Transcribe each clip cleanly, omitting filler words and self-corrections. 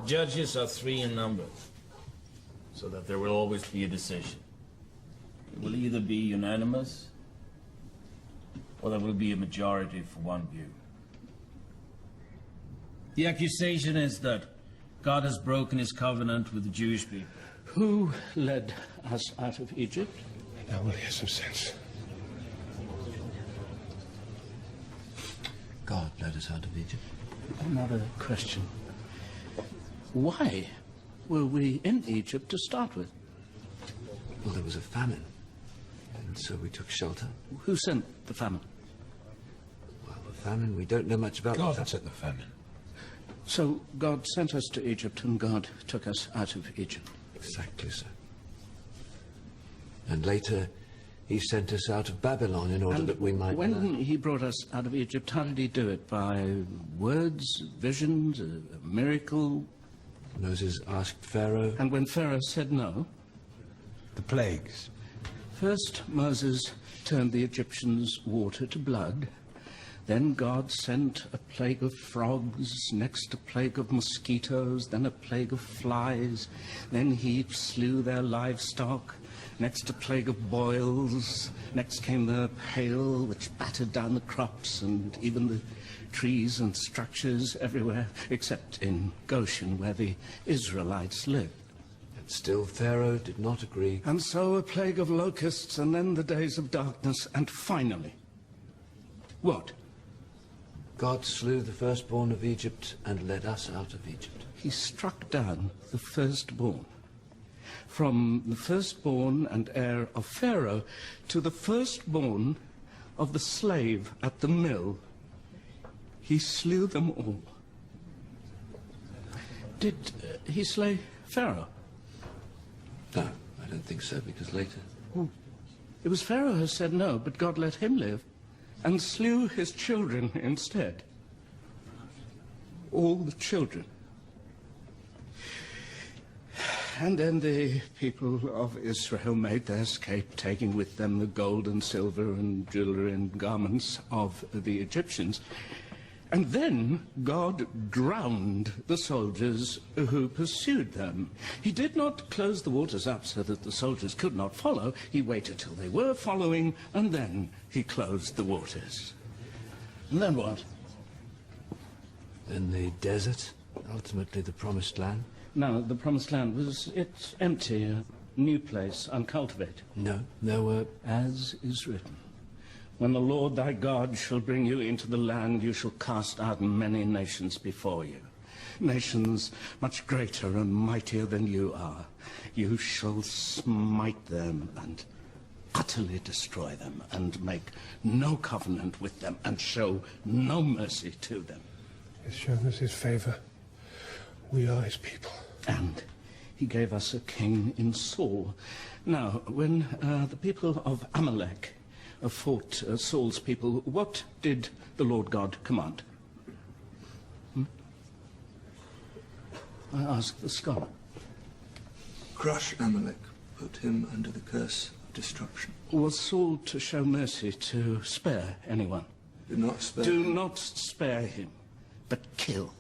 Judges are 3 in number, so that there will always be a decision. It will either be unanimous, or there will be a majority for one view. The accusation is that God has broken his covenant with the Jewish people. Who led us out of Egypt? Now will hear some sense. God led us out of Egypt. Another question. Why were we in Egypt to start with? Well, there was a famine, and so we took shelter. Who sent the famine? Well, the famine, we don't know much about. God sent the famine. So God sent us to Egypt, and God took us out of Egypt. Exactly so. And later, he sent us out of Babylon in order that we might... When he brought us out of Egypt, how did he do it? By words, visions, a miracle? Moses asked Pharaoh. And when Pharaoh said no? The plagues. First, Moses turned the Egyptians' water to blood. Then God sent a plague of frogs, next a plague of mosquitoes, then a plague of flies. Then he slew their livestock. Next a plague of boils. Next came the hail, which battered down the crops and even the trees and structures everywhere, except in Goshen, where the Israelites lived. And still Pharaoh did not agree. And so a plague of locusts, and then the days of darkness, and finally, what? God slew the firstborn of Egypt and led us out of Egypt. He struck down the firstborn. From the firstborn and heir of Pharaoh to the firstborn of the slave at the mill, he slew them all. Did he slay Pharaoh? No, I don't think so, because later... It was Pharaoh who said no, but God let him live and slew his children instead. All the children. And then the people of Israel made their escape, taking with them the gold and silver and jewelry and garments of the Egyptians. And then God drowned the soldiers who pursued them. He did not close the waters up so that the soldiers could not follow. He waited till they were following, and then he closed the waters. And then what? Then the desert, ultimately the promised land. No, the promised land it's empty, a new place, uncultivated. No, there were... As is written. When the Lord thy God shall bring you into the land, you shall cast out many nations before you. Nations much greater and mightier than you are. You shall smite them and utterly destroy them and make no covenant with them and show no mercy to them. He has shown us his favor. We are his people. And he gave us a king in Saul. Now, when the people of Amalek fought Saul's people, what did the Lord God command? I ask the scholar. Crush Amalek, put him under the curse of destruction. Was Saul to show mercy, to spare anyone? Do not spare Do him. not spare him, but kill.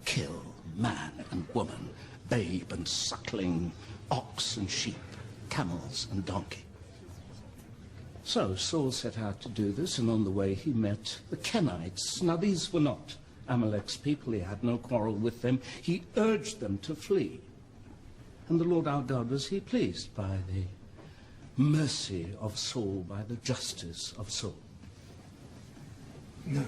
Kill man and woman, babe and suckling, ox and sheep, camels and donkey. So Saul set out to do this, and on the way he met the Kenites. Now these were not Amalek's people. He had no quarrel with them. He urged them to flee. And the Lord our God, was he pleased by the mercy of Saul, by the justice of Saul? No,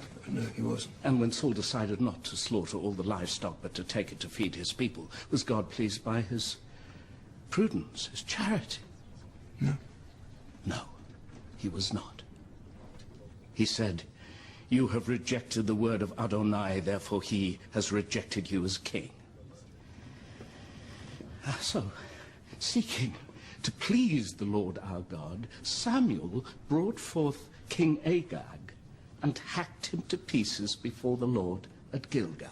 he wasn't. And when Saul decided not to slaughter all the livestock, but to take it to feed his people, was God pleased by his prudence, his charity? No. No, he was not. He said, you have rejected the word of Adonai, therefore he has rejected you as king. So, seeking to please the Lord our God, Samuel brought forth King Agag and hacked him to pieces before the Lord at Gilgal.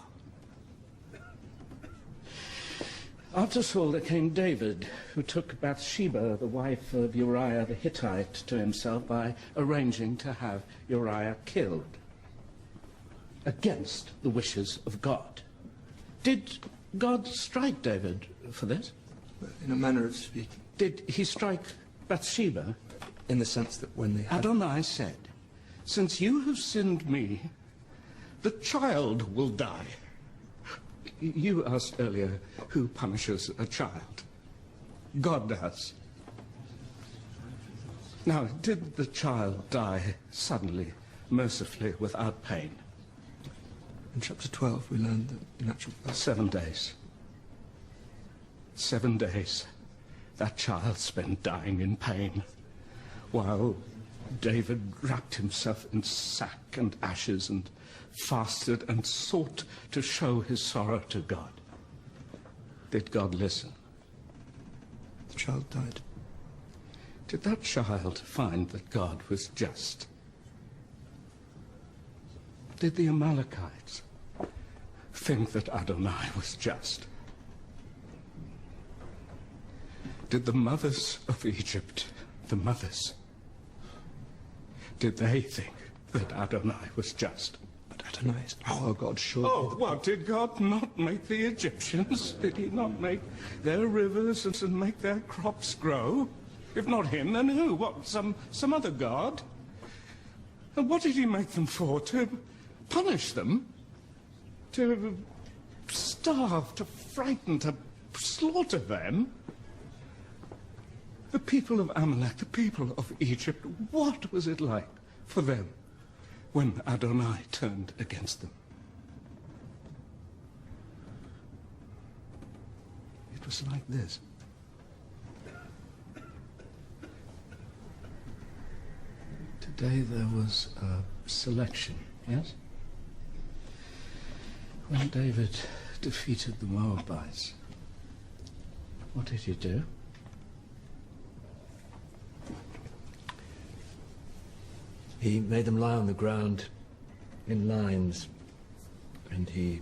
After Saul there came David, who took Bathsheba, the wife of Uriah the Hittite, to himself by arranging to have Uriah killed, against the wishes of God. Did God strike David for this? In a manner of speaking. Did he strike Bathsheba? In the sense that when they had... Adonai said, since you have sinned me, the child will die. You asked earlier who punishes a child. God does. Now, did the child die suddenly, mercifully, without pain? In chapter 12 we learned that in actual fact... 7 days. 7 days. That child spent dying in pain, while David wrapped himself in sack and ashes and fasted and sought to show his sorrow to God. Did God listen? The child died. Did that child find that God was just? Did the Amalekites think that Adonai was just? Did the mothers of Egypt, the mothers, did they think that Adonai was just? But Adonai is our God, surely. Oh, what, did God not make the Egyptians? Did he not make their rivers and make their crops grow? If not him, then who? What, some other God? And what did he make them for? To punish them? To starve, to frighten, to slaughter them? The people of Amalek, the people of Egypt, what was it like for them when Adonai turned against them? It was like this. Today there was a selection, yes? When David defeated the Moabites, what did he do? He made them lie on the ground in lines, and he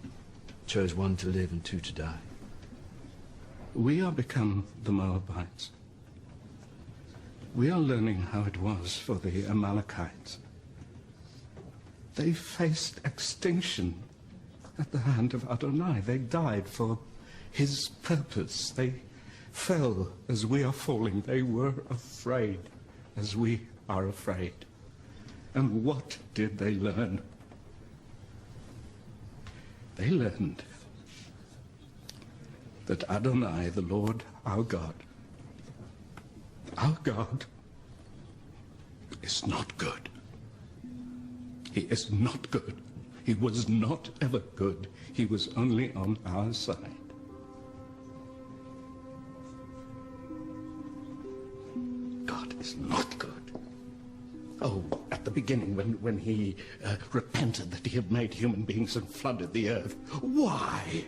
chose one to live and two to die. We are become the Moabites. We are learning how it was for the Amalekites. They faced extinction at the hand of Adonai. They died for his purpose. They fell as we are falling. They were afraid as we are afraid. And what did they learn? They learned that Adonai, the Lord, our God, is not good. He is not good. He was not ever good. He was only on our side. God is not good. Oh, at the beginning, when he repented that he had made human beings and flooded the earth. Why?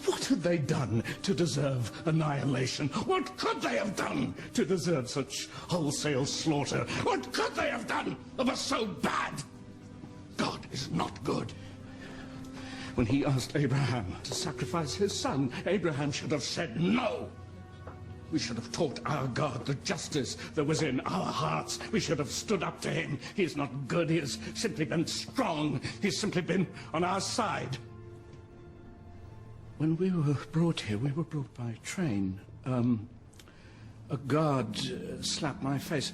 What had they done to deserve annihilation? What could they have done to deserve such wholesale slaughter? What could they have done that was so bad? God is not good. When he asked Abraham to sacrifice his son, Abraham should have said no. We should have taught our God the justice that was in our hearts. We should have stood up to him. He is not good. He has simply been strong. He's simply been on our side. When we were brought here, we were brought by train. A guard slapped my face.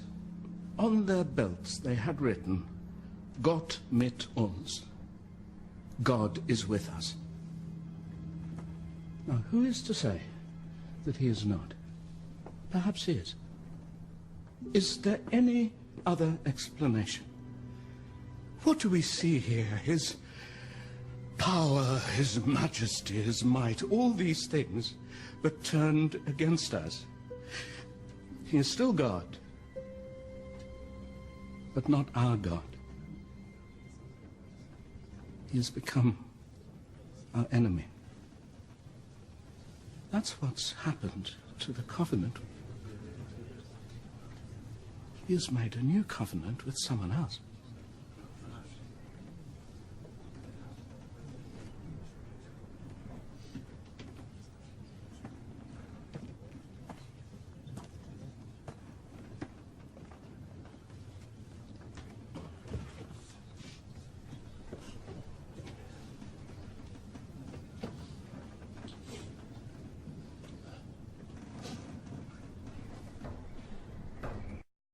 On their belts, they had written, Gott mit uns. God is with us. Now, who is to say that he is not? Perhaps he is. Is there any other explanation? What do we see here? His power, his majesty, his might, all these things, but turned against us. He is still God, but not our God. He has become our enemy. That's what's happened to the covenant. He has made a new covenant with someone else.